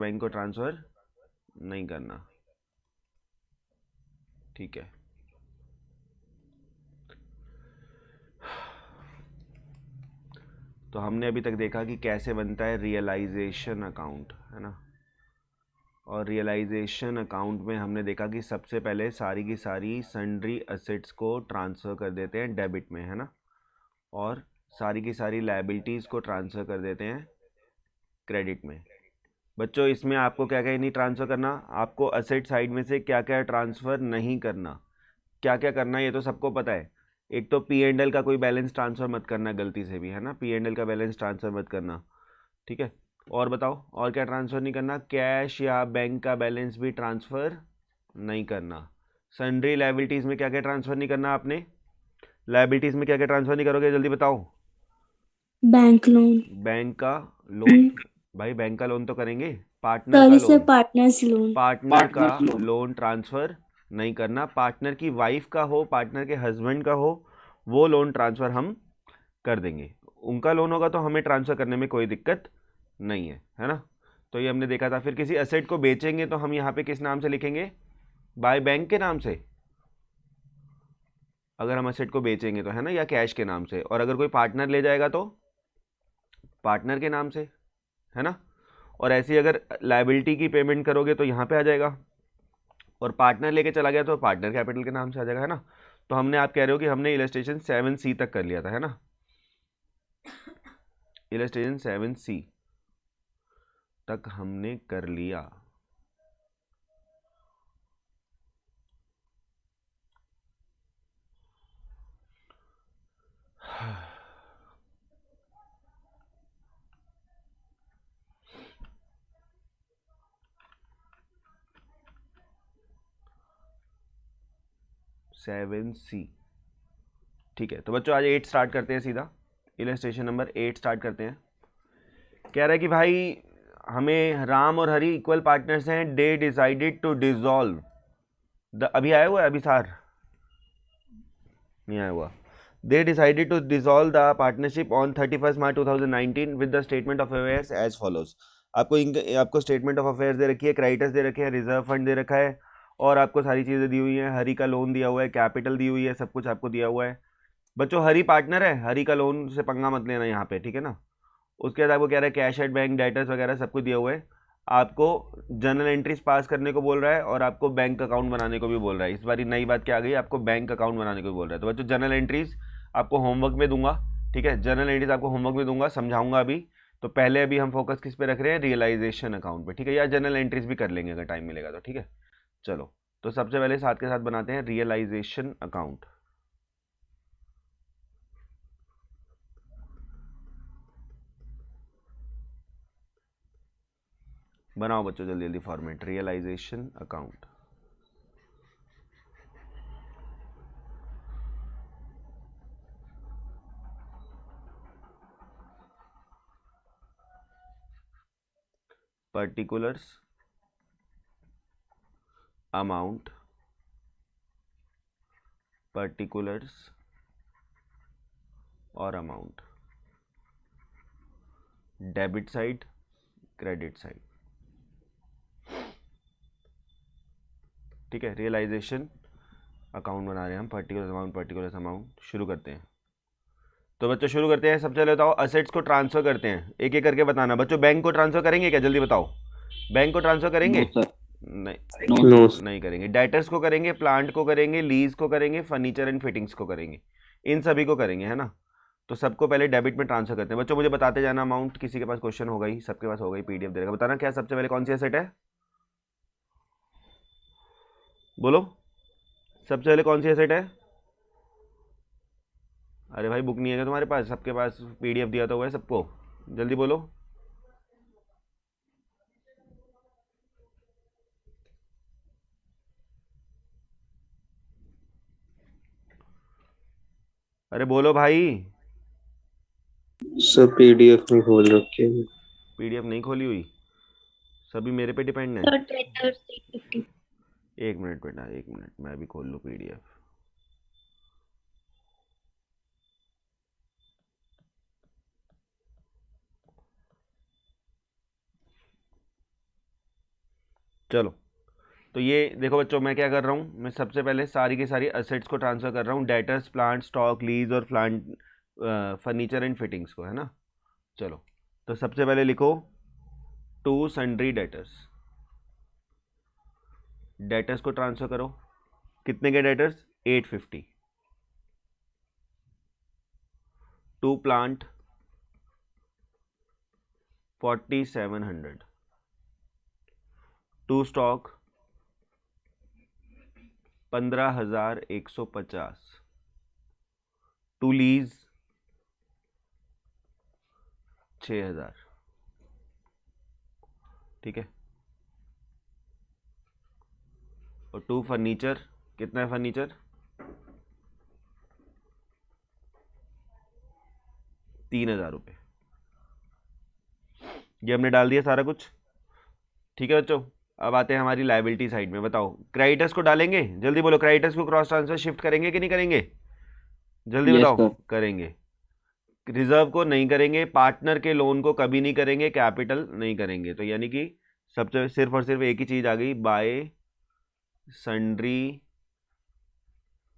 Bank को transfer नहीं करना। ठीक है, तो हमने अभी तक देखा कि कैसे बनता है रियलाइजेशन अकाउंट, है ना। और रियलाइजेशन अकाउंट में हमने देखा कि सबसे पहले सारी की सारी सन्ड्री असेट्स को ट्रांसफ़र कर देते हैं डेबिट में, है ना, और सारी की सारी लायबिलिटीज़ को ट्रांसफ़र कर देते हैं क्रेडिट में। बच्चों इसमें आपको क्या क्या नहीं ट्रांसफ़र करना, आपको असेट साइड में से क्या क्या ट्रांसफ़र नहीं करना, क्या क्या करना है ये तो सबको पता है। एक तो पी एंड एल का कोई बैलेंस ट्रांसफ़र मत करना गलती से भी, है ना, पी एंड एल का बैलेंस ट्रांसफ़र मत करना। ठीक है, और बताओ और क्या ट्रांसफ़र नहीं करना, कैश या बैंक का बैलेंस भी ट्रांसफ़र नहीं करना। सन्ड्री लायबिलिटीज़ में क्या क्या ट्रांसफ़र नहीं करना आपने, लायबिलिटीज़ में क्या क्या ट्रांसफ़र नहीं करोगे जल्दी बताओ। Bank loan. बैंक का लोन, भाई बैंक का लोन तो करेंगे, पार्टनर का sorry sir, loan, partners loan. Partner का लोन ट्रांसफ़र नहीं करना। पार्टनर की वाइफ का हो, पार्टनर के हस्बैंड का हो, वो लोन ट्रांसफ़र हम कर देंगे। उनका लोन होगा तो हमें ट्रांसफ़र करने में कोई दिक्कत नहीं है ना। तो ये हमने देखा था। फिर किसी एसेट को बेचेंगे तो हम यहाँ पे किस नाम से लिखेंगे, बाय बैंक के नाम से, अगर हम एसेट को बेचेंगे तो, है ना, या कैश के नाम से। और अगर कोई पार्टनर ले जाएगा तो पार्टनर के नाम से, है ना। और ऐसी अगर लायबिलिटी की पेमेंट करोगे तो यहाँ पे आ जाएगा, और पार्टनर लेके चला गया तो पार्टनर कैपिटल के नाम से आ जाएगा, है ना। तो हमने, आप कह रहे हो कि हमने इलस्ट्रेशन 7C तक कर लिया था, है ना, इलस्ट्रेशन 7C तक हमने कर लिया। सेवन सी, ठीक है। तो बच्चों आज 8 स्टार्ट करते हैं सीधा, इलस्ट्रेशन नंबर 8 स्टार्ट करते हैं। कह रहा है कि भाई हमें राम और हरि इक्वल पार्टनर्स हैं, they decided to dissolve the, अभी आया हुआ है, अभी सार नहीं आया हुआ। They decided to dissolve the partnership on 31 March 2019 with the statement of affairs as follows. आपको स्टेटमेंट ऑफ अफेयर्स दे रखी है, क्रेडिटर्स दे रखे हैं, रिजर्व फंड दे रखा है, और आपको सारी चीज़ें दी हुई हैं। हरी का लोन दिया हुआ है, कैपिटल दी हुई है, सब कुछ आपको दिया हुआ है। बच्चों हरी पार्टनर है, हरी का लोन से पंगा मत लेना यहाँ पे, ठीक है ना। उसके बाद आपको कह रहा है कैश एट बैंक, डेटर्स वगैरह सब कुछ दिया हुआ है। आपको जर्नल एंट्रीज पास करने को बोल रहा है, और आपको बैंक अकाउंट बनाने को भी बोल रहा है। इस बार नई बात क्या आ गई, आपको बैंक अकाउंट बनाने को भी बोल रहा है। तो बच्चों जर्नल एंट्रीज आपको होमवर्क में दूंगा, ठीक है, जर्नल एंट्रीज आपको होमवर्क में दूंगा, समझाऊंगा अभी। तो पहले अभी हम फोकस किस पे रख रहे हैं, रियलाइजेशन अकाउंट पे, ठीक है, या जर्नल एंट्रीज भी कर लेंगे अगर टाइम मिलेगा तो, ठीक है। चलो, तो सबसे पहले साथ के साथ बनाते हैं रियलाइजेशन अकाउंट। बनाओ बच्चों जल्दी जल्दी format, realisation account. Particulars, amount, particulars और amount, debit side, credit side, ठीक है। रियलाइजेशन अकाउंट बना रहे हैं हम, पर्टिकुलर अमाउंट, पर्टिकुलर अमाउंट। शुरू करते हैं। तो बच्चों शुरू करते हैं। सबसे पहले बताओ असेट्स को ट्रांसफर करते हैं, एक एक करके बताना। बच्चों बैंक को ट्रांसफर करेंगे क्या, जल्दी बताओ। बैंक को ट्रांसफर करेंगे, नो सर। नहीं, नो। नहीं करेंगे। डेटर्स को करेंगे, प्लांट को करेंगे, लीज को करेंगे, फर्नीचर एंड फिटिंग्स को करेंगे, इन सभी को करेंगे, है ना। तो सबको पहले डेबिट में ट्रांसफर करते हैं। बच्चों मुझे बताते जाना अमाउंट, किसी के पास क्वेश्चन होगा ही, सबके पास होगा ही, पीडीएफ देगा। बताना क्या सबसे पहले कौन सी एसेट है, बोलो। सबसे पहले कौन सी एसेट है, अरे भाई बुक नहीं है क्या तुम्हारे पास, सबके पास पीडीएफ दिया तो हुआ है सबको, जल्दी बोलो। अरे बोलो भाई। सर पीडीएफ में खोल रखे हैं। पीडीएफ नहीं खोली हुई, सभी मेरे पे डिपेंड है। Sir traders 350। एक मिनट बेटा, एक मिनट, मैं भी खोल लूँ पीडीएफ। चलो, तो ये देखो बच्चों, मैं क्या कर रहा हूँ, मैं सबसे पहले सारी की सारी असेट्स को ट्रांसफ़र कर रहा हूँ, डेटर्स, प्लांट, स्टॉक, लीज और प्लांट, फर्नीचर एंड फिटिंग्स को, है ना। चलो, तो सबसे पहले लिखो टू सन्ड्री डेटर्स, डेटर्स को ट्रांसफ़र करो। कितने के debtors? 850। To plant 4700। To stock 15,150। To lease 6,000। ठीक है। और टू फर्नीचर, कितना है फर्नीचर? 3,000 रुपये। ये हमने डाल दिया सारा कुछ। ठीक है बच्चों, अब आते हैं हमारी लाइबिलिटी साइड में। बताओ, क्रेडिटर्स को डालेंगे? जल्दी बोलो, क्रेडिटर्स को क्रॉस ट्रांसफर शिफ्ट करेंगे कि नहीं करेंगे? जल्दी यस बताओ। सर। करेंगे। रिजर्व को नहीं करेंगे, पार्टनर के लोन को कभी नहीं करेंगे, कैपिटल नहीं करेंगे। तो यानी कि सबसे सिर्फ और सिर्फ एक ही चीज आ गई, बाय सन्ड्री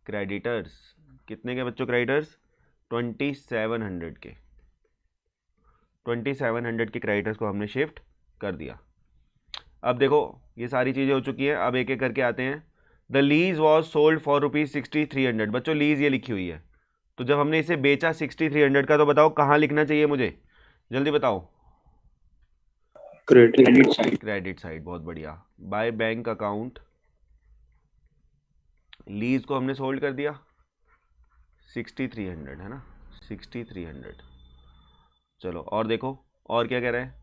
क्रेडिटर्स। कितने के बच्चों क्रेडिटर्स? 2700 के। 2700 के क्रेडिटर्स को हमने शिफ्ट कर दिया। अब देखो, ये सारी चीज़ें हो चुकी हैं। अब एक एक करके आते हैं। The lease was sold for ₹6300। बच्चों, लीज ये लिखी हुई है, तो जब हमने इसे बेचा 6300 का, तो बताओ कहाँ लिखना चाहिए मुझे? जल्दी बताओ। Credit side. क्रेडिट साइड, बहुत बढ़िया। बाय बैंक अकाउंट, लीज को हमने सोल्ड कर दिया 6300, है ना, 6300। चलो और देखो, और क्या कह रहे हैं?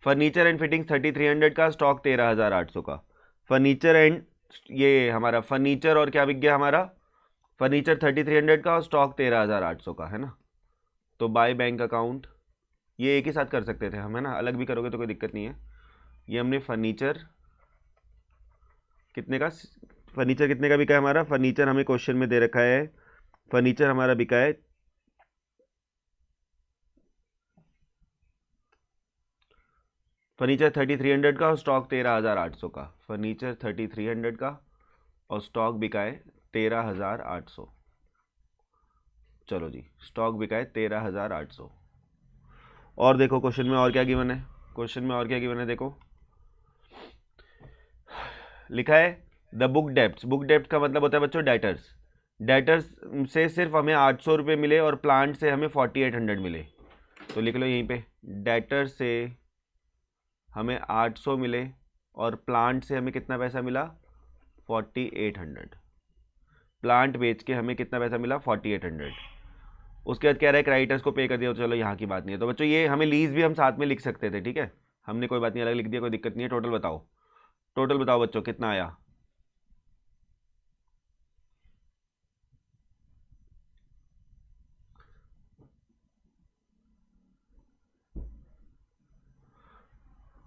फर्नीचर एंड फिटिंग 3300 का, स्टॉक 13,800 का। फर्नीचर एंड, ये हमारा फर्नीचर और क्या बिक गया हमारा? फर्नीचर 3300 का और स्टॉक 13,800 का, है ना। तो बाय बैंक अकाउंट, ये एक ही साथ कर सकते थे हम, है ना, अलग भी करोगे तो कोई दिक्कत नहीं है। ये हमने फर्नीचर कितने का, फर्नीचर कितने का बिका है हमारा? फर्नीचर हमें क्वेश्चन में दे रखा है, फर्नीचर हमारा बिका है फर्नीचर 3300 का और स्टॉक 13,800 का। फर्नीचर 3300 का और स्टॉक बिका है 13,800। चलो जी, स्टॉक बिका है 13,800। और देखो क्वेश्चन में और क्या गिवन है, क्वेश्चन में और क्या गिवन है, देखो लिखा है द बुक डेप्ट। बुक डेप्ट का मतलब होता है बच्चों डेटर्स। डेटर्स से सिर्फ हमें 800 रुपये मिले और प्लांट से हमें 4800 मिले। तो लिख लो यहीं पे, डेटर से हमें 800 मिले और प्लांट से हमें कितना पैसा मिला? 4800। प्लांट बेच के हमें कितना पैसा मिला? 4800। उसके बाद कह रहा है क्रेडिटर्स को पे कर दिया। तो चलो यहाँ की बात नहीं है। तो बच्चों, ये हमें लीज भी हम साथ में लिख सकते थे, ठीक है, हमने कोई बात नहीं, अलग लिख दिया, कोई दिक्कत नहीं है। टोटल बताओ, टोटल बताओ बच्चों कितना आया?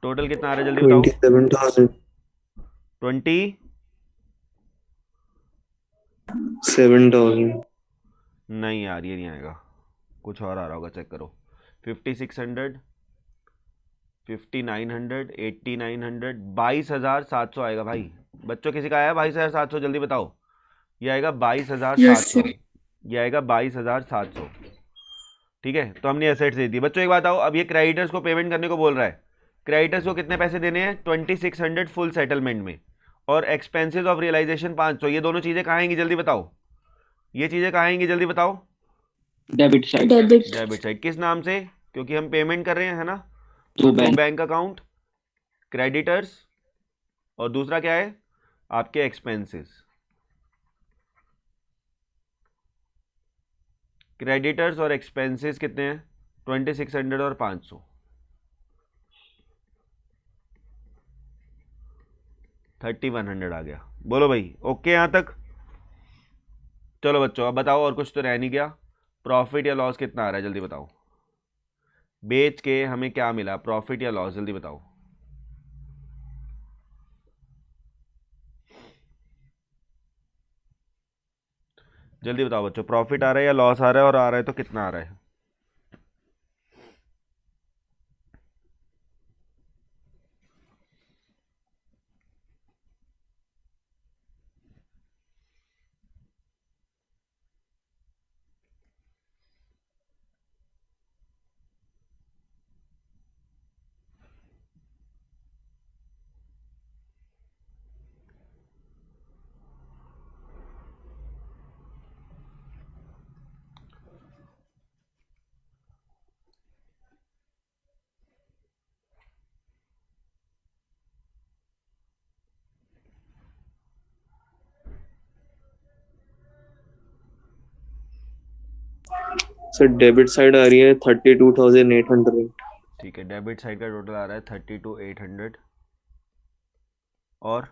टोटल कितना आ रहा है जल्दी बताओ? 27,000 20? 7,000 नहीं यार, ये नहीं आएगा, कुछ और आ रहा होगा, चेक करो। 5600, 5900, 8900, 22,700 आएगा भाई। बच्चों किसी का आया 22,700? जल्दी बताओ। ये आएगा 22,700। ये आएगा 22,700। ठीक है, तो हमने एसेट्स दे दी। बच्चों एक बात आओ, अब ये क्रेडिटर्स को पेमेंट करने को बोल रहा है। क्रेडिटर्स को कितने पैसे देने हैं? 2600 फुल सेटलमेंट में, और एक्सपेंसेस ऑफ रियलाइजेशन 500। ये दोनों चीज़ें कहाँ आएंगी जल्दी बताओ? ये चीज़ें कहाँ आएंगी जल्दी बताओ? Debit side. Debit side. किस नाम से? क्योंकि हम पेमेंट कर रहे हैं, है ना। तो तो बैंक अकाउंट, क्रेडिटर्स, और दूसरा क्या है? आपके एक्सपेंसेस। क्रेडिटर्स और एक्सपेंसेस कितने हैं? 2600 और 500, 3100 आ गया। बोलो भाई, ओके यहाँ तक? चलो बच्चों, अब बताओ, और कुछ तो रह नहीं गया। प्रॉफिट या लॉस कितना आ रहा है जल्दी बताओ? बेच के हमें क्या मिला, प्रॉफिट या लॉस, जल्दी बताओ। जल्दी बताओ बच्चों, प्रॉफिट आ रहा है या लॉस आ रहा है, और आ रहा है तो कितना आ रहा है? सर डेबिट साइड आ रही है 32,800 ठीक है, डेबिट साइड का टोटल आ रहा है 32,800 और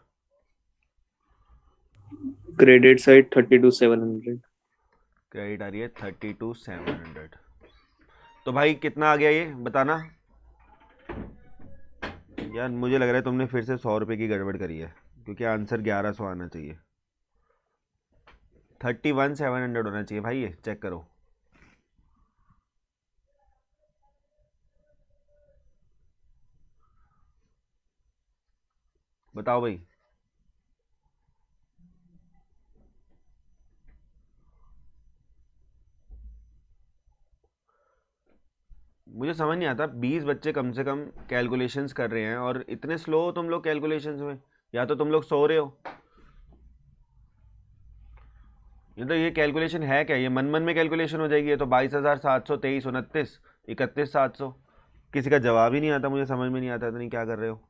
क्रेडिट साइड 32,700 क्रेडिट आ रही है 32,700। तो भाई कितना आ गया ये बताना। यार मुझे लग रहा है तुमने फिर से 100 रुपये की गड़बड़ करी है, क्योंकि आंसर 1100 आना चाहिए। 31,700 होना चाहिए भाई, ये चेक करो। बताओ भाई। मुझे समझ नहीं आता, 20 बच्चे कम से कम कैलकुलेशंस कर रहे हैं और इतने स्लो हो तुम लोग कैलकुलेशंस में। या तो तुम लोग सो रहे हो, ये कैलकुलेशन है क्या? ये मन मन में कैलकुलेशन हो जाएगी। ये तो 22,723 29 31,700। किसी का जवाब ही नहीं आता, मुझे समझ में नहीं आता इतनी क्या कर रहे हो।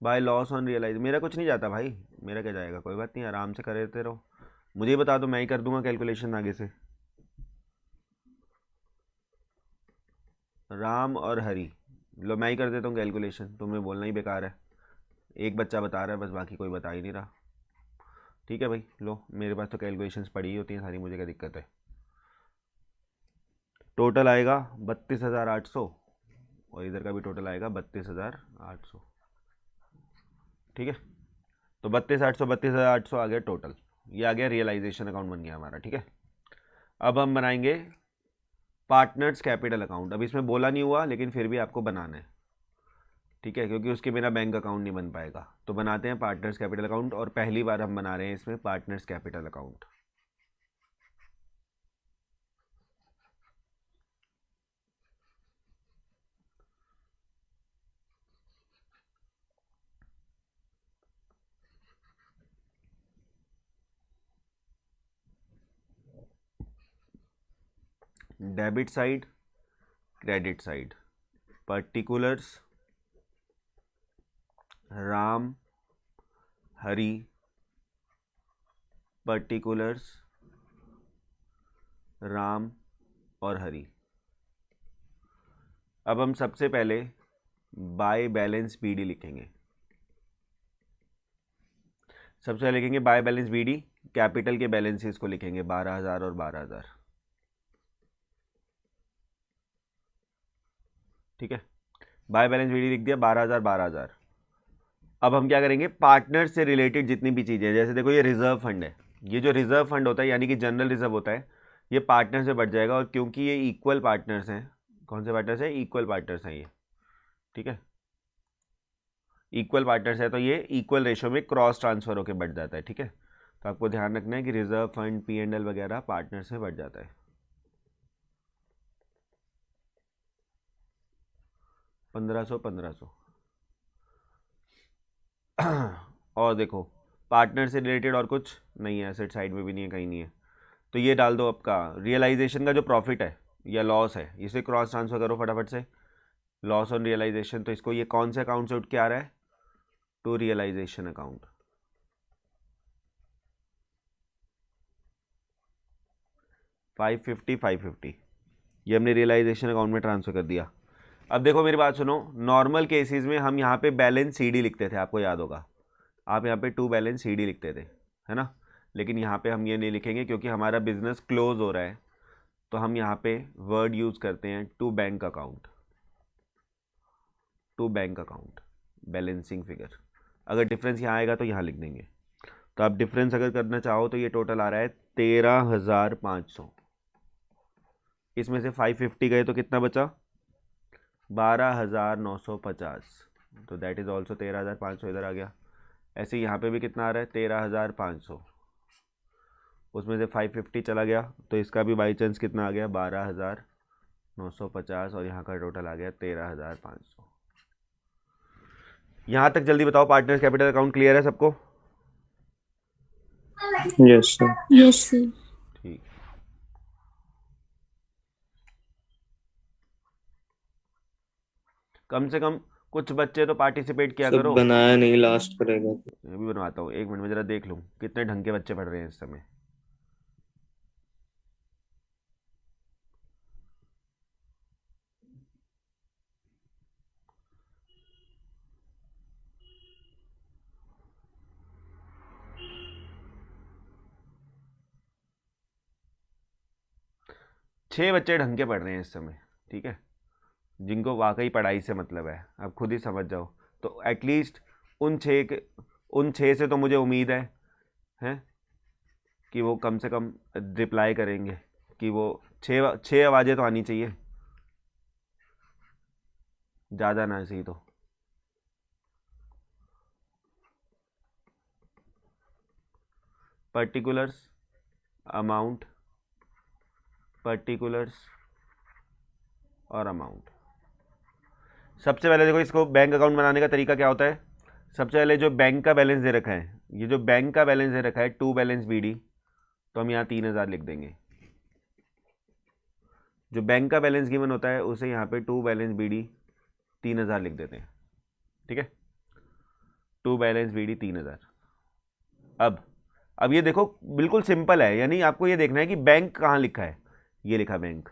बाय लॉस ऑन रियलाइज मेरा कुछ नहीं जाता भाई, मेरा क्या जाएगा, कोई बात नहीं, आराम से करते रहो। मुझे ही बता दो, मैं ही कर दूंगा कैलकुलेशन आगे से। राम और हरी, लो मैं ही कर देता हूँ कैलकुलेशन, तुम्हें बोलना ही बेकार है। एक बच्चा बता रहा है बस, बाकी कोई बता ही नहीं रहा। ठीक है भाई, लो मेरे पास तो कैलकुलेशंस पड़ी ही होती हैं सारी, मुझे क्या दिक्कत है। टोटल आएगा 32,800 और इधर का भी टोटल आएगा 32,800। ठीक है, तो 32,800 32,800 आ गया टोटल। ये आ गया रियलाइजेशन अकाउंट बन गया हमारा। ठीक है, अब हम बनाएंगे पार्टनर्स कैपिटल अकाउंट। अब इसमें बोला नहीं हुआ लेकिन फिर भी आपको बनाना है, ठीक है, क्योंकि उसके बिना बैंक अकाउंट नहीं बन पाएगा। तो बनाते हैं पार्टनर्स कैपिटल अकाउंट, और पहली बार हम बना रहे हैं इसमें partners capital account. Debit side, credit side, particulars, Ram, Hari, particulars, Ram और हरी। अब हम सबसे पहले बाय बैलेंस बीडी लिखेंगे। सबसे पहले लिखेंगे बाय बैलेंस बीडी, कैपिटल के बैलेंसेस को लिखेंगे 12,000 और 12,000। ठीक है, बाय बैलेंस बीडी लिख दिया 12,000 12,000। अब हम क्या करेंगे, पार्टनर से रिलेटेड जितनी भी चीज़ें, जैसे देखो ये रिजर्व फंड है, ये जो रिजर्व फंड होता है यानी कि जनरल रिजर्व होता है, ये पार्टनर से बढ़ जाएगा। और क्योंकि ये इक्वल पार्टनर्स हैं, कौन से पार्टनर्स हैं, इक्वल पार्टनर्स हैं ये। ठीक है, इक्वल पार्टनर्स है तो ये इक्वल रेशो में क्रॉस ट्रांसफर होकर बढ़ जाता है। ठीक है, तो आपको ध्यान रखना है कि रिजर्व फंड P&L वगैरह पार्टनर्स में बढ़ जाता है। 1,500 1,500। और देखो पार्टनर से रिलेटेड और कुछ नहीं है, एसेट साइड में भी नहीं है, कहीं नहीं है। तो ये डाल दो आपका रियलाइजेशन का जो प्रॉफिट है या लॉस है, इसे क्रॉस ट्रांसफर करो फटाफट से, लॉस ऑन रियलाइजेशन। तो इसको ये कौन से अकाउंट से उठ के आ रहा है, टू रियलाइजेशन अकाउंट। 550 550 ये हमने रियलाइजेशन अकाउंट में ट्रांसफर कर दिया। अब देखो मेरी बात सुनो, नॉर्मल केसेस में हम यहाँ पे बैलेंस CD लिखते थे, आपको याद होगा, आप यहाँ पे टू बैलेंस CD लिखते थे, है ना। लेकिन यहाँ पे हम ये नहीं लिखेंगे क्योंकि हमारा बिजनेस क्लोज हो रहा है, तो हम यहाँ पे वर्ड यूज़ करते हैं to bank account, to bank account balancing figure. अगर डिफरेंस यहाँ आएगा तो यहाँ लिख देंगे। तो आप डिफरेंस अगर करना चाहो तो ये टोटल आ रहा है 13,500। इसमें से 550 गए तो कितना बचा, 12,950। तो दैट इज़ ऑल्सो 13,500 इधर आ गया। ऐसे ही यहाँ पे भी कितना आ रहा है, 13,500। उसमें से 550 चला गया तो इसका भी बाई चांस कितना आ गया, 12,950। और यहाँ का टोटल आ गया 13,500। यहाँ तक जल्दी बताओ, पार्टनर्स कैपिटल अकाउंट क्लियर है सबको? Yes sir. Yes sir. ठीक, कम से कम कुछ बच्चे तो पार्टिसिपेट किया सब करो। बनाया नहीं, लास्ट करेगा। मैं भी बनवाता हूँ, 1 मिनट में ज़रा देख लूँ कितने ढंग के बच्चे पढ़ रहे हैं इस समय। 6 बच्चे ढंग के पढ़ रहे हैं इस समय, ठीक है, जिनको वाकई पढ़ाई से मतलब है, आप खुद ही समझ जाओ। तो एटलीस्ट उन 6 से तो मुझे उम्मीद है हैं कि वो कम से कम रिप्लाई करेंगे, कि वो 6 आवाज़ें तो आनी चाहिए, ज़्यादा ना सही तो। पर्टिकुलर्स, अमाउंट, पर्टिकुलर्स और अमाउंट। सबसे पहले देखो, इसको बैंक अकाउंट बनाने का तरीका क्या होता है। सबसे पहले जो बैंक का बैलेंस दे रखा है, ये जो बैंक का बैलेंस दे रखा है टू बैलेंस BD, तो हम यहाँ 3000 लिख देंगे। जो बैंक का बैलेंस गिवन होता है उसे यहाँ पे टू बैलेंस BD 3000 लिख देते हैं, ठीक है, टू बैलेंस BD 3000। अब ये देखो बिल्कुल सिंपल है, यानी आपको ये देखना है कि बैंक कहाँ लिखा है। ये लिखा बैंक,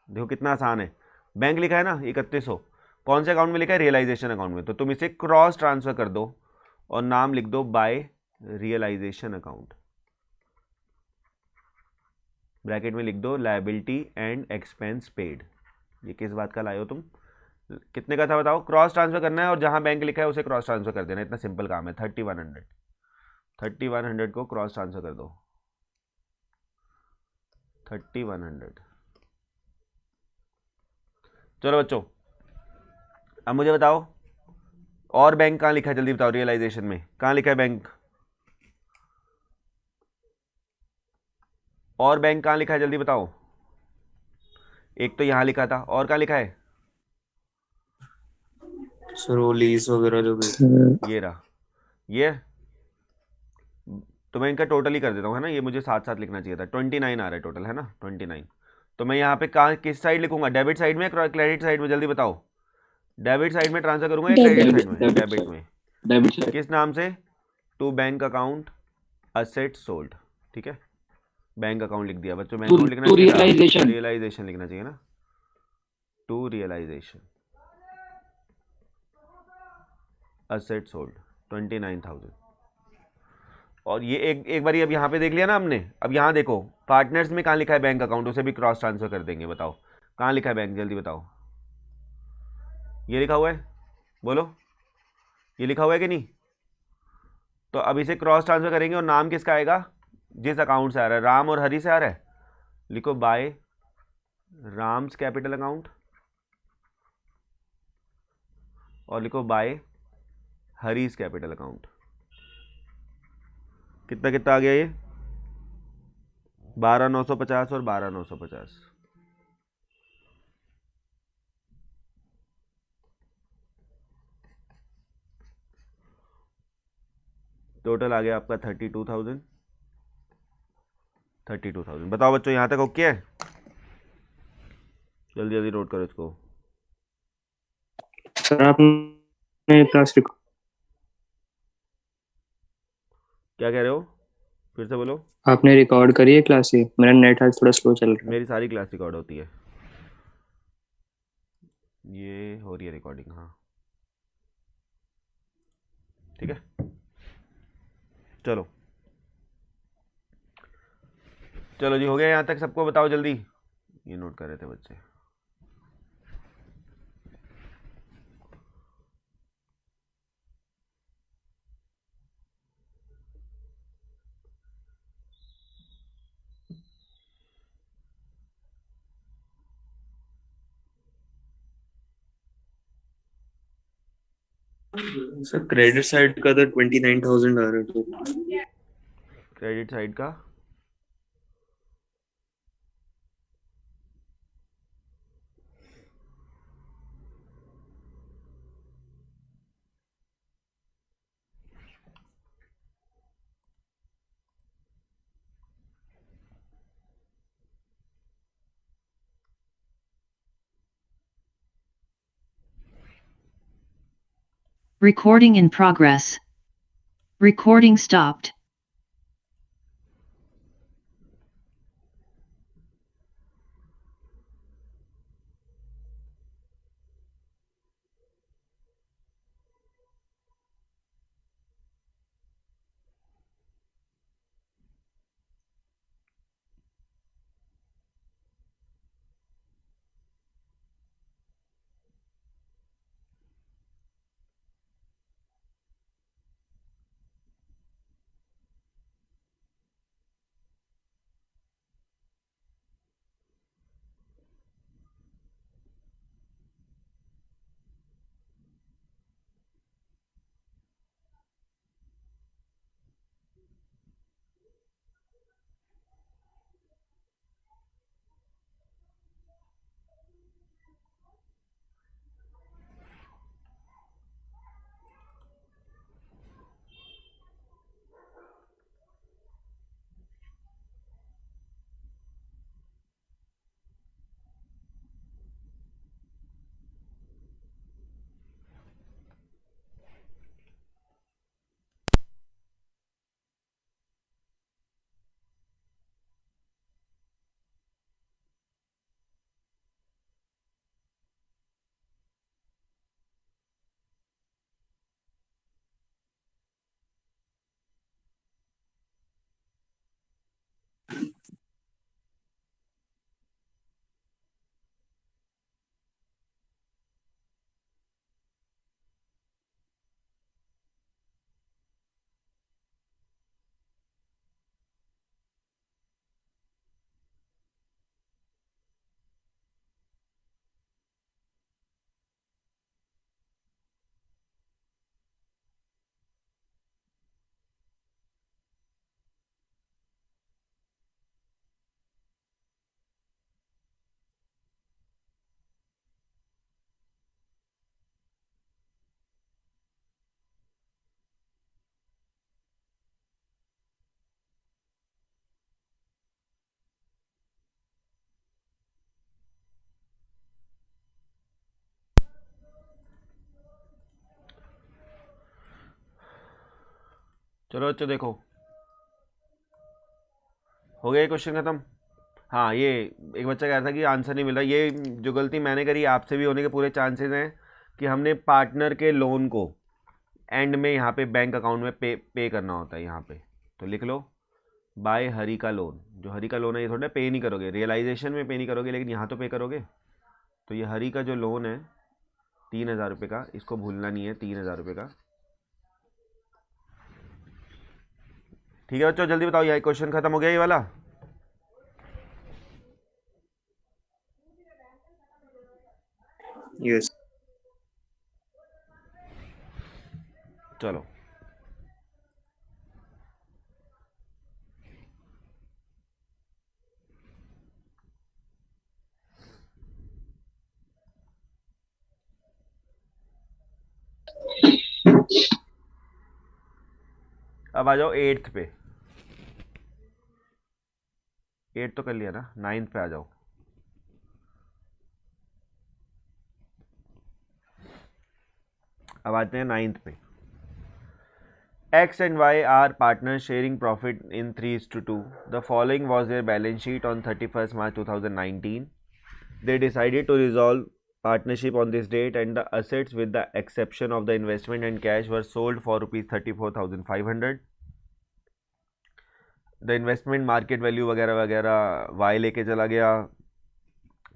देखो कितना आसान है। बैंक लिखा है ना 3100, कौन से अकाउंट में लिखा है, रियलाइजेशन अकाउंट में। तो तुम इसे क्रॉस ट्रांसफर कर दो और नाम लिख दो बाय रियलाइजेशन अकाउंट, ब्रैकेट में लिख दो लायबिलिटी एंड एक्सपेंस पेड। ये किस बात का लाए हो तुम, कितने का था बताओ। क्रॉस ट्रांसफर करना है और जहां बैंक लिखा है उसे क्रॉस ट्रांसफर कर देना, इतना सिंपल काम है। 3100 को क्रॉस ट्रांसफर कर दो, 3100। चलो बच्चों, अब मुझे बताओ और बैंक कहाँ लिखा है, जल्दी बताओ। रियलाइजेशन में कहाँ लिखा है बैंक, और बैंक कहाँ लिखा है, जल्दी बताओ। एक तो यहाँ लिखा था, और कहाँ लिखा है। सर वो लीज वगैरह जो भी। ये रहा, ये तो मैं इनका टोटल ही कर देता हूँ, है ना। ये मुझे साथ साथ लिखना चाहिए था। 29 आ रहा है टोटल, है ना 29। तो मैं यहाँ पे कहाँ किस साइड लिखूंगा, डेबिट साइड में या क्रेडिट साइड में, जल्दी बताओ। डेबिट साइड में ट्रांसफर करूंगा या क्रेडिट साइड में, डेबिट में। Debit side. किस नाम से, to bank account asset sold, ठीक है। बैंक अकाउंट लिख दिया बच्चों, बैंक अकाउंट लिखना टू चाहिए था, रियलाइजेशन। रियलाइजेशन लिखना चाहिए ना, टू रियलाइजेशन असेट सोल्ड 29,000। और ये एक बारी अब यहाँ पे देख लिया ना हमने। अब यहाँ देखो पार्टनर्स में कहाँ लिखा है बैंक अकाउंट, उसे भी क्रॉस ट्रांसफर कर देंगे। बताओ कहाँ लिखा है बैंक, जल्दी बताओ। ये लिखा हुआ है, बोलो ये लिखा हुआ है कि नहीं। तो अब इसे क्रॉस ट्रांसफर करेंगे और नाम किसका आएगा, जिस अकाउंट से आ रहा है, राम और हरी से आ रहा है, लिखो बाय राम्स कैपिटल अकाउंट, और लिखो बाय हरीज कैपिटल अकाउंट। कितना कितना आ गया ये, 12,950 और 12,950। टोटल आ गया आपका 32,000। 32,000। बताओ बच्चों यहाँ तक ओके है, जल्दी जल्दी नोट करो इसको। सर आपने क्लास क्या कह रहे हो, फिर से बोलो। आपने रिकॉर्ड करी है क्लास, ये मेरा नेट आज थोड़ा स्लो चल रहा है। मेरी सारी क्लास रिकॉर्ड होती है, ये हो रही है रिकॉर्डिंग, हाँ ठीक है। चलो चलो जी, हो गया यहाँ तक सबको, बताओ जल्दी। ये नोट कर रहे थे बच्चे। सर क्रेडिट साइड का तो 29,000 आ रहा है। क्रेडिट साइड का Recording in progress. Recording stopped. चलो बच्चों देखो, हो गया क्वेश्चन खत्म। हाँ, ये एक बच्चा कह रहा था कि आंसर नहीं मिल रहा। ये जो गलती मैंने करी आपसे भी होने के पूरे चांसेस हैं कि हमने पार्टनर के लोन को एंड में यहाँ पे बैंक अकाउंट में पे करना होता है यहाँ पे। तो लिख लो, बाय हरी का लोन। जो हरी का लोन है ये थोड़ा पे नहीं करोगे, रियलाइजेशन में पे नहीं करोगे, लेकिन यहाँ तो पे करोगे। तो ये हरी का जो लोन है 3,000 रुपये का, इसको भूलना नहीं है, 3,000 रुपये का। ठीक है बच्चों, जल्दी बताओ, ये क्वेश्चन खत्म हो गया ये वाला। यस। चलो अब आ जाओ 8th पे। 8 तो कर लिया ना, 9th पे आ जाओ। अब आते हैं 9th पे। X and Y are partners sharing profit in 3:2. The following was their balance sheet on 31st March 2019. They decided to dissolve partnership on this date, and the assets with the exception of the investment and cash were sold for rupees 34,500. The investment market value वगैरह वगैरह Y लेके चला गया।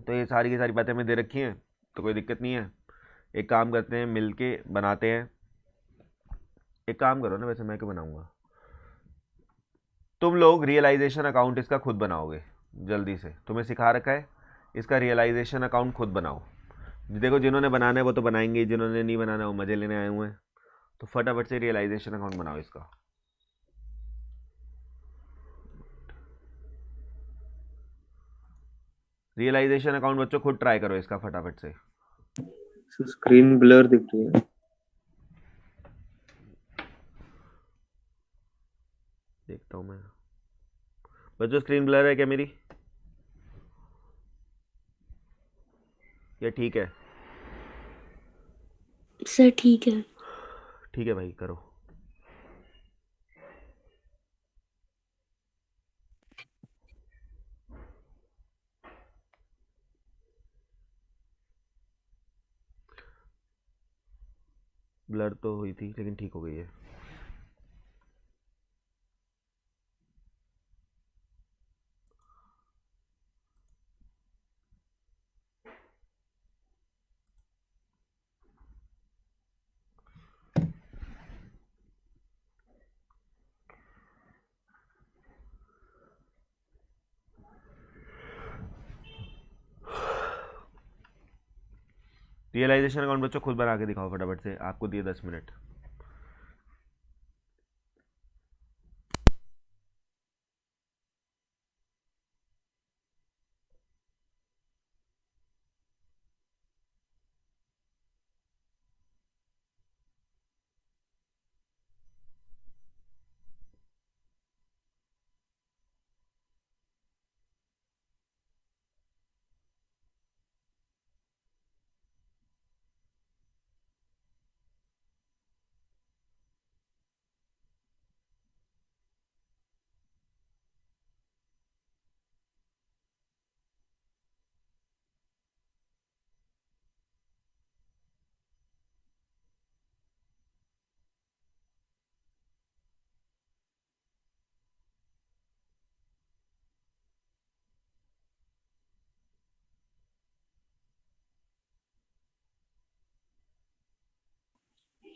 तो ये सारी की सारी बातें हमें दे रखी हैं, तो कोई दिक्कत नहीं है। एक काम करते हैं, मिल के बनाते हैं। एक काम करो ना, वैसे मैं क्यों बनाऊंगा, तुम लोग रियलाइजेशन अकाउंट इसका खुद बनाओगे। जल्दी से, तुम्हें सिखा रखा है, इसका रियलाइजेशन अकाउंट खुद बनाओ। देखो जिन्होंने बनाना है वो तो बनाएंगे, जिन्होंने नहीं बनाना है वो मजे लेने आए हुए हैं। तो फटाफट से रियलाइजेशन अकाउंट बनाओ इसका। रियलाइजेशन अकाउंट बच्चों खुद ट्राई करो इसका फटाफट से। स्क्रीन ब्लर दिख रही है। देखता हूँ मैं। बच्चों स्क्रीन ब्लर है क्या मेरी, या ठीक है? सर ठीक है। ठीक है भाई, करो। ब्लर तो हुई थी लेकिन ठीक हो गई है। रियलाइजेशन अकाउंट बच्चों खुद बना के दिखाओ फटाफट से, आपको दिए 10 मिनट।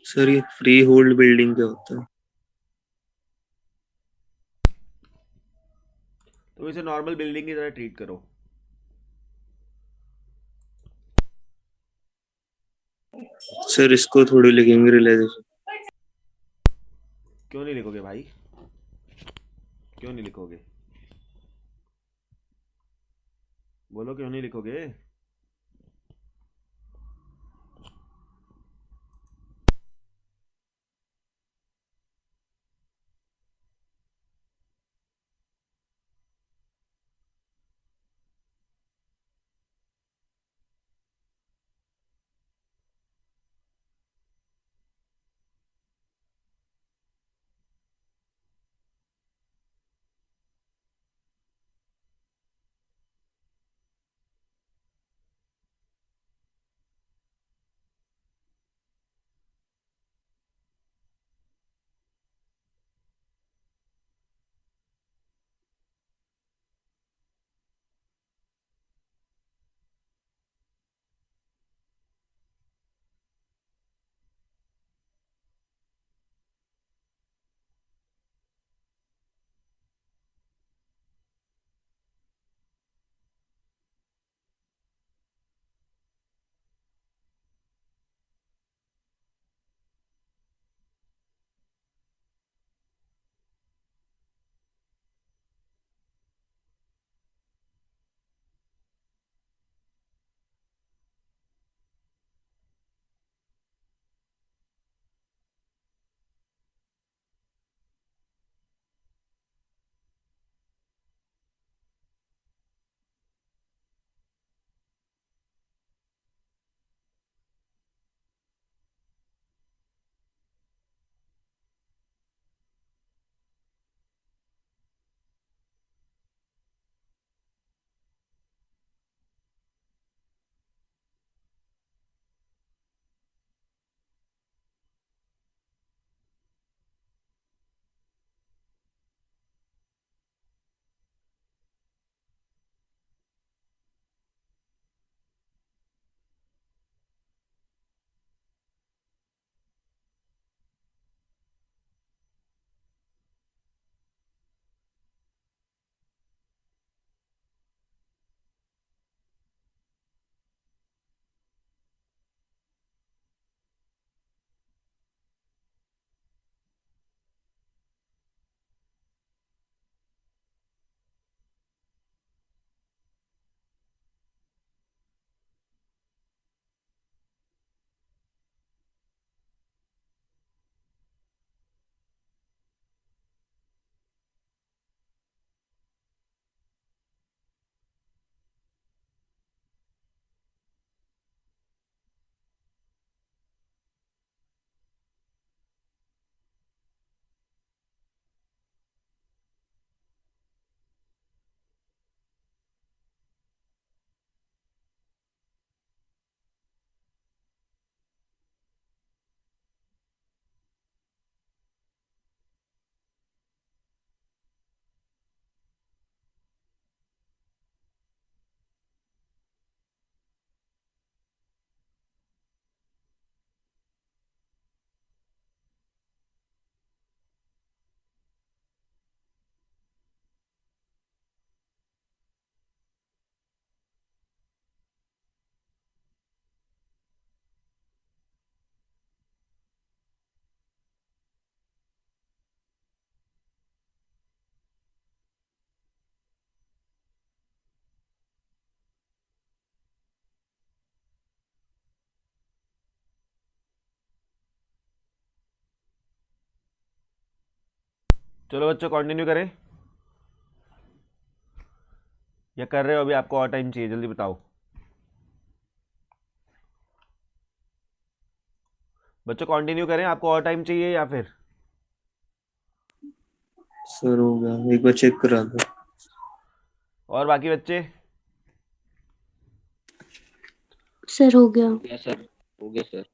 सर ये फ्री होल्ड बिल्डिंग क्या होता है? तो इसे नॉर्मल बिल्डिंग की तरह ट्रीट करो। सर इसको थोड़ी लिखेंगे रियलाइजेशन। क्यों नहीं लिखोगे भाई, क्यों नहीं लिखोगे, बोलो क्यों नहीं लिखोगे? चलो बच्चों कंटिन्यू करें या कर रहे हो अभी? आपको और टाइम चाहिए? जल्दी बताओ बच्चों, कंटिन्यू करें? आपको और टाइम चाहिए या फिर? सर हो गया, एक बार चेक करा दो। और बाकी बच्चे? सर हो गया। हो गया सर, हो गया सर।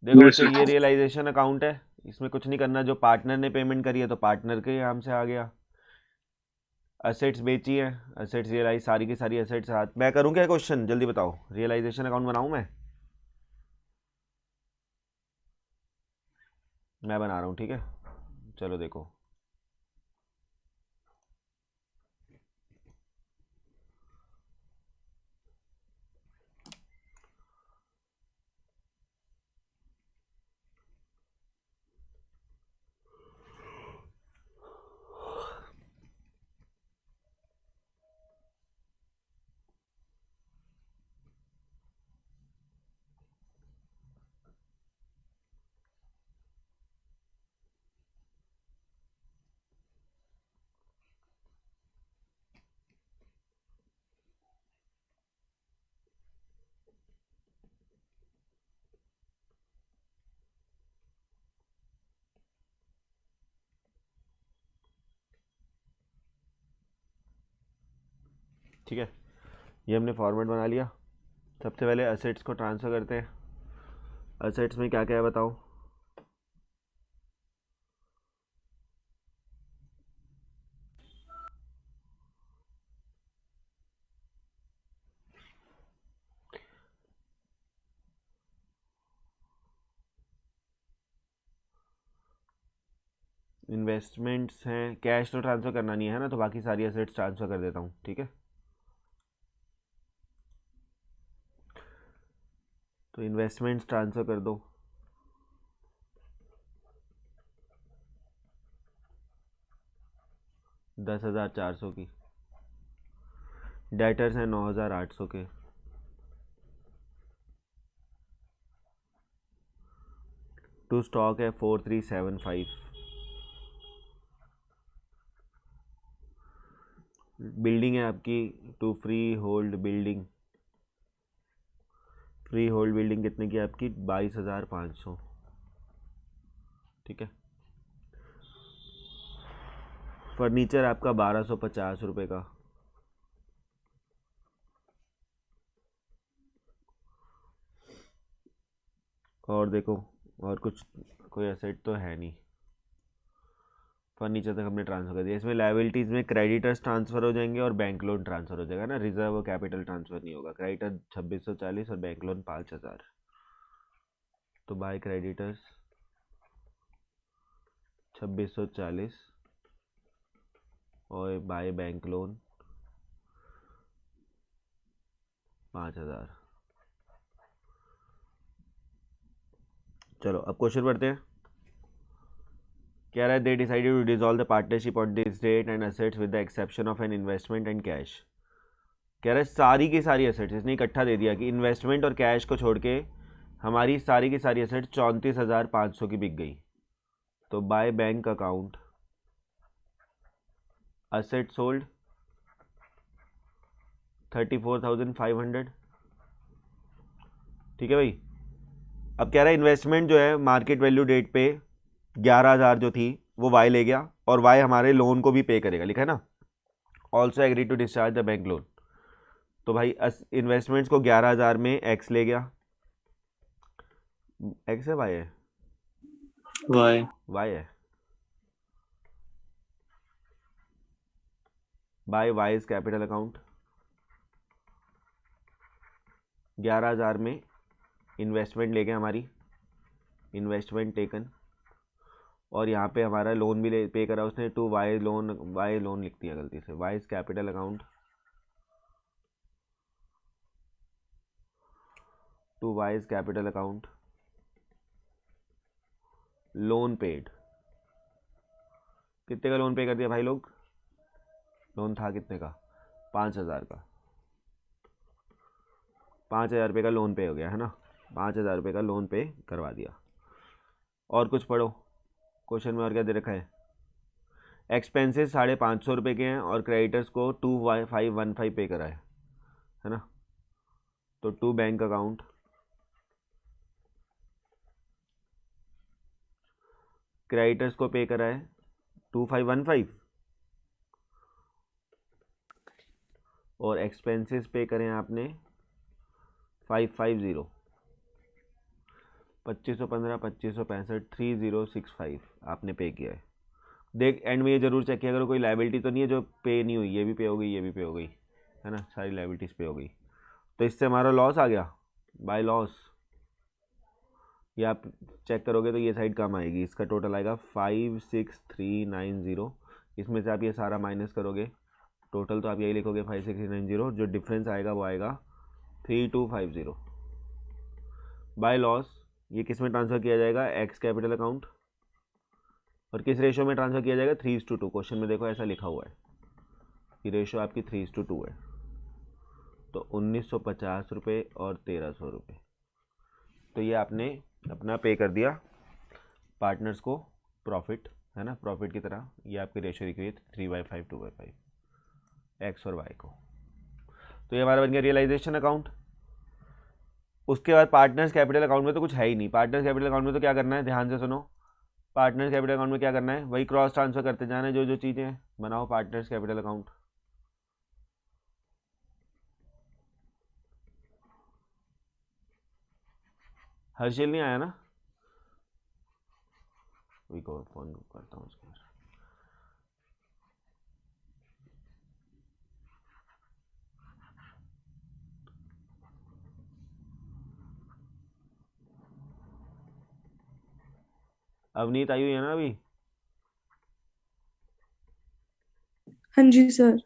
देखो Yes, बच्चों, sir. ये रियलाइजेशन अकाउंट है, इसमें कुछ नहीं करना। जो पार्टनर ने पेमेंट करी है तो पार्टनर के नाम से आ गया। असेट्स बेची है, असेट्स रियलाइज, सारी की सारी असेट्स। हाथ मैं करूँ क्या क्वेश्चन? जल्दी बताओ। रियलाइजेशन अकाउंट बनाऊँ मैं बना रहा हूँ, ठीक है। चलो देखो, ठीक है। ये हमने फॉर्मेट बना लिया। सबसे पहले असेट्स को ट्रांसफ़र करते हैं। असेट्स में क्या क्या है बताओ? इन्वेस्टमेंट्स हैं, कैश तो ट्रांसफ़र करना नहीं है ना, तो बाकी सारी असेट्स ट्रांसफ़र कर देता हूँ, ठीक है। तो इन्वेस्टमेंट्स ट्रांसफ़र कर दो। $10,400 की। डेटर्स हैं 9,800 के। टू स्टॉक है 4,375। बिल्डिंग है आपकी to freehold building. Freehold building कितने की है आपकी? 22,500, ठीक है। फर्नीचर आपका 1,250 रुपये का। और देखो, और कुछ कोई एसेट तो है नहीं। फर्नीचर तक हमने ट्रांसफ़र कर दिया। इसमें लायबिलिटीज़ में क्रेडिटर्स ट्रांसफ़र हो जाएंगे और बैंक लोन ट्रांसफ़र हो जाएगा ना। रिजर्व और कैपिटल ट्रांसफ़र नहीं होगा। क्रेडिटर 2,640 और बैंक लोन 5,000। तो बाय क्रेडिटर्स 2,640 और बाय बैंक लोन 5,000। चलो अब क्वेश्चन पढ़ते हैं। कह रहा है they decided to dissolve the partnership on this date and assets with the exception of an investment and cash. कह रहा है सारी की सारी असेट्स, इसने इकट्ठा दे दिया कि इन्वेस्टमेंट और कैश को छोड़ के हमारी सारी की सारी असेट्स 34,500 की बिक गई। तो by bank account asset sold 34,500, ठीक है भाई। अब कह रहा है इन्वेस्टमेंट जो है मार्केट वैल्यू डेट पे 11,000 जो थी वो वाई ले गया, और वाई हमारे लोन को भी पे करेगा, लिखा है ना। Also agree to discharge the bank loan. तो भाई इन्वेस्टमेंट्स को 11,000 में एक्स ले गया। एक्स है वाई है? वाई। वाई है। बाय वाइज कैपिटल अकाउंट 11,000 में इन्वेस्टमेंट ले गए हमारी, इन्वेस्टमेंट टेकन, और यहाँ पे हमारा लोन भी ले पे करा उसने। To Y loan, Y loan लिख दिया गलती से। Y's capital account to Y's capital account loan paid. कितने का लोन पे कर दिया भाई लोग? लोन था कितने का? 5,000 का। 5,000 रुपये का लोन पे हो गया है ना। 5,000 रुपये का लोन पे करवा दिया। और कुछ पढ़ो क्वेश्चन में, और क्या दे रखा है? एक्सपेंसेस 550 रुपये के हैं और क्रेडिटर्स को 2515 पे करा है ना। तो टू बैंक अकाउंट क्रेडिटर्स को पे करा है 2515 और एक्सपेंसेस पे करें आपने 550, 2515 2565 3065 आपने पे किया है। देख एंड में ये जरूर चेक किया करो कोई लाइबिलिटी तो नहीं है जो पे नहीं हुई, ये भी पे हो गई, ये भी पे हो गई, है ना, सारी लाइबिलिटीज पे हो गई। तो इससे हमारा लॉस आ गया बाय लॉस, ये आप चेक करोगे तो ये साइड कम आएगी, इसका टोटल आएगा 56390। इसमें से आप ये सारा माइनस करोगे, टोटल तो आप यही लिखोगे 56390, जो डिफरेंस आएगा वो आएगा 3250 बाय लॉस। ये किस में ट्रांसफ़र किया जाएगा, एक्स कैपिटल अकाउंट, और किस रेशो में ट्रांसफ़र किया जाएगा, 3:2। क्वेश्चन में देखो ऐसा लिखा हुआ है कि रेशो आपकी 3:2 है। तो 1950 रुपये और 1300 रुपये, तो ये आपने अपना पे कर दिया पार्टनर्स को प्रॉफिट, है ना, प्रॉफिट की तरह। ये आपकी रेशो लिखी हुई है 3/5 2/5 एक्स और वाई को। तो ये हमारा बन गया रियलाइजेशन अकाउंट। उसके बाद पार्टनर्स कैपिटल अकाउंट में तो कुछ है ही नहीं। पार्टनर्स कैपिटल अकाउंट में तो क्या करना है, ध्यान से सुनो, पार्टनर्स कैपिटल अकाउंट में क्या करना है, वही क्रॉस ट्रांसफर करते जाना है, जो जो चीज़ें बनाओ पार्टनर्स कैपिटल अकाउंट। हर्षिल नहीं आया ना, वही को फोन करता हूँ उसको। अवनीत आई हुई है ना अभी, हाँ जी सर।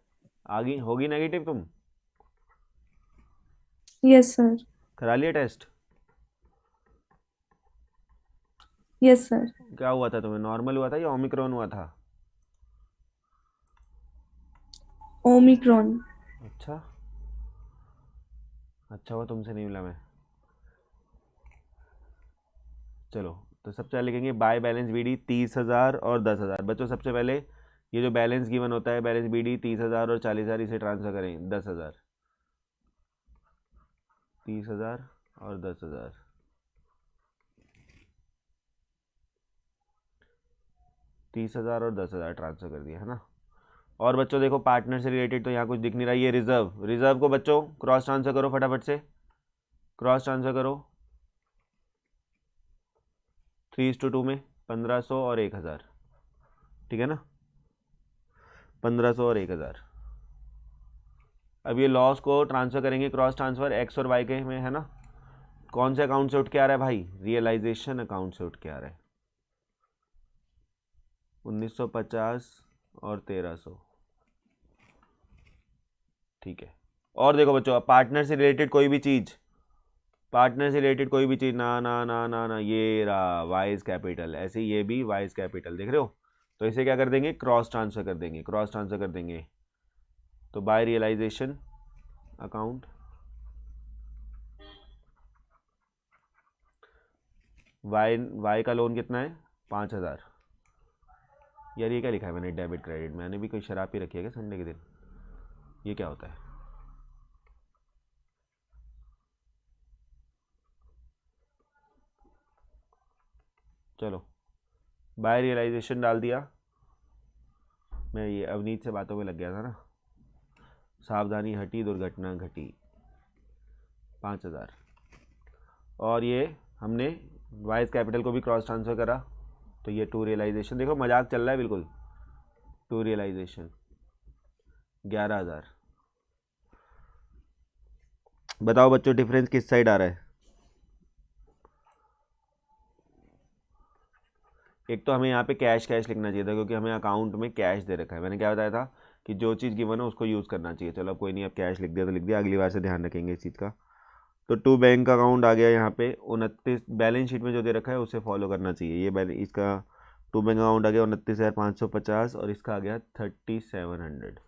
आगे होगी नेगेटिव, तुम यस सर। करा लिया टेस्ट, यस सर। क्या हुआ था तुम्हें, नॉर्मल हुआ था या ओमिक्रॉन हुआ था? ओमिक्रॉन। अच्छा अच्छा, वो तुमसे नहीं मिला मैं। चलो तो सबसे पहले लिखेंगे बाय बैलेंस बीडी 30,000 और 10,000। बच्चों सबसे पहले ये जो बैलेंस गिवन होता है, बैलेंस बीडी 30,000 और 40,000, इसे ट्रांसफर करें 10,000, 30,000 और 10,000, 30,000 और 10,000 ट्रांसफर कर दिया, है ना। और बच्चों देखो पार्टनर से रिलेटेड तो यहाँ कुछ दिख नहीं रहा, ये रिजर्व, रिजर्व को बच्चों क्रॉस ट्रांसफर करो, फटाफट से क्रॉस ट्रांसफर करो 3:2 में 1500 और 1,000, ठीक है ना, 1500 और 1,000। अब ये लॉस को ट्रांसफर करेंगे क्रॉस ट्रांसफर एक्स और वाई के में, है ना। कौन से अकाउंट से उठ के आ रहा है भाई, रियलाइजेशन अकाउंट से उठ के आ रहा है, 1950 और 1300, ठीक है। और देखो बच्चों, पार्टनर से रिलेटेड कोई भी चीज़, पार्टनर से रिलेटेड कोई भी चीज़, ना ना ना ना ना, ये रहा वाइज कैपिटल, ऐसे ये भी वाइज कैपिटल, देख रहे हो। तो इसे क्या कर देंगे, क्रॉस ट्रांसफर कर देंगे, क्रॉस ट्रांसफर कर देंगे। तो बाय रियलाइजेशन अकाउंट वाई का लोन कितना है, 5,000। यार ये क्या लिखा है मैंने, डेबिट क्रेडिट, मैंने भी कोई शराब पी रखी है क्या संडे के दिन, ये क्या होता है। चलो बाय रियलाइजेशन डाल दिया, मैं ये अवनीत से बातों में लग गया था ना, सावधानी हटी दुर्घटना घटी, 5,000। और ये हमने वाइज कैपिटल को भी क्रॉस ट्रांसफर करा, तो ये टू रियलाइजेशन, देखो मजाक चल रहा है बिल्कुल, टू रियलाइजेशन 11,000। बताओ बच्चों डिफरेंस किस साइड आ रहा है। एक तो हमें यहाँ पे कैश कैश लिखना चाहिए था, क्योंकि हमें अकाउंट में कैश दे रखा है, मैंने क्या बताया था कि जो चीज़ गिवन है उसको यूज़ करना चाहिए। चलो अब कोई नहीं, अब कैश लिख दिया तो लिख दिया, अगली बार से ध्यान रखेंगे इस चीज़ का। तो टू बैंक अकाउंट आ गया यहाँ पे 29, बैलेंस शीट में जो दे रखा है उसे फॉलो करना चाहिए। ये बैलेंस, इसका टू बैंक अकाउंट आ गया 29,550 और इसका आ गया 3,700।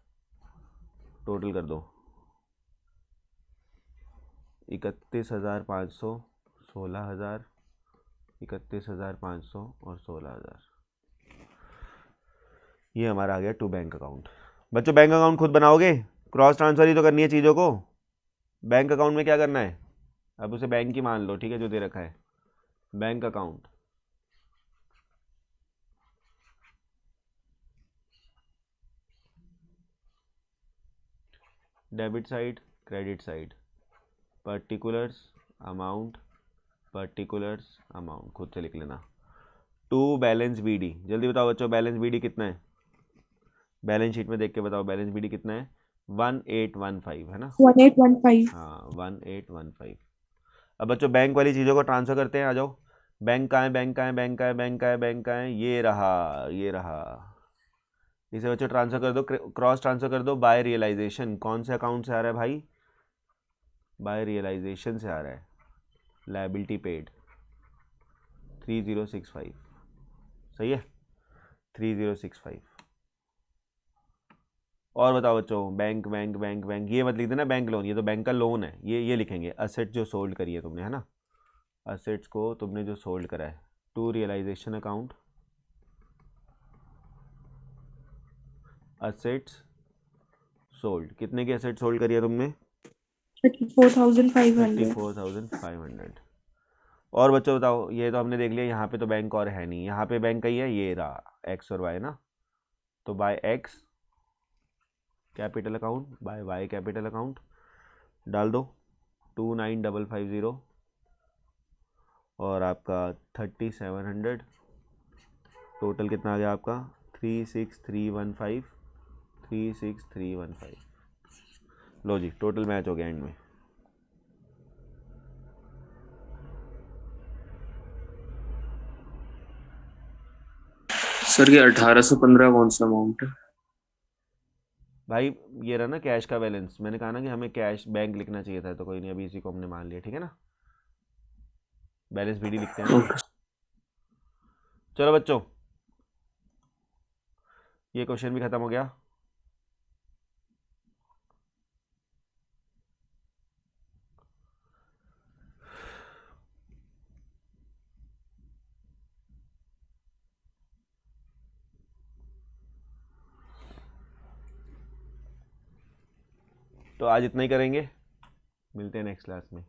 टोटल कर दो 31,500, 16,000, 31,500 और 16,000। ये हमारा आ गया टू बैंक अकाउंट। बच्चों बैंक अकाउंट खुद बनाओगे, क्रॉस ट्रांसफर ही तो करनी है चीज़ों को। बैंक अकाउंट में क्या करना है, अब उसे बैंक ही मान लो, ठीक है, जो दे रखा है bank account. Debit side, credit side, particulars amount, particulars amount खुद से लिख लेना। टू बैलेंस बीडी, जल्दी बताओ बच्चों बैलेंस बीडी कितना है, बैलेंस शीट में देख के बताओ बैलेंस बीडी कितना है। 1815 है ना, 1815। हाँ 1815। अब बच्चों बैंक वाली चीज़ों को ट्रांसफर करते हैं, आ जाओ। बैंक का है, बैंक का है, बैंक का है, बैंक का है, बैंक का है, ये रहा, ये रहा। इसे बच्चों ट्रांसफर कर दो, क्रॉस ट्रांसफर कर दो बाय रियलाइजेशन। कौन से अकाउंट से आ रहा है भाई, बाय रियलाइजेशन से आ रहा है। लायबिलिटी पेड 3065, सही है 3065। और बताओ बच्चों बैंक बैंक बैंक बैंक, ये मत लिख देना बैंक लोन, ये तो बैंक का लोन है, ये लिखेंगे असेट जो सोल्ड करी है तुमने, है ना, असेट्स को तुमने जो सोल्ड करा है। To realisation account, assets sold, कितने की असेट सोल्ड करी है तुमने, 34,500। 34,500। और बच्चों बताओ, ये तो हमने देख लिया, यहाँ पे तो बैंक और है नहीं, यहाँ पे बैंक का ही है, ये रहा एक्स और वाई ना, तो by X capital account, by Y capital account डाल दो 29,550 और आपका 3,700, टोटल कितना आ गया आपका 36315, 36315। लो जी टोटल मैच हो गया एंड में। सर ये 1815 कौन सा अमाउंट है? भाई ये रहा ना कैश का बैलेंस, मैंने कहा ना कि हमें कैश बैंक लिखना चाहिए था, तो कोई नहीं, अभी इसी को हमने मान लिया, ठीक है ना, बैलेंस बीडी लिखते हैं ना। ओके। चलो बच्चों ये क्वेश्चन भी खत्म हो गया। तो आज इतना ही करेंगे, मिलते हैं नेक्स्ट क्लास में।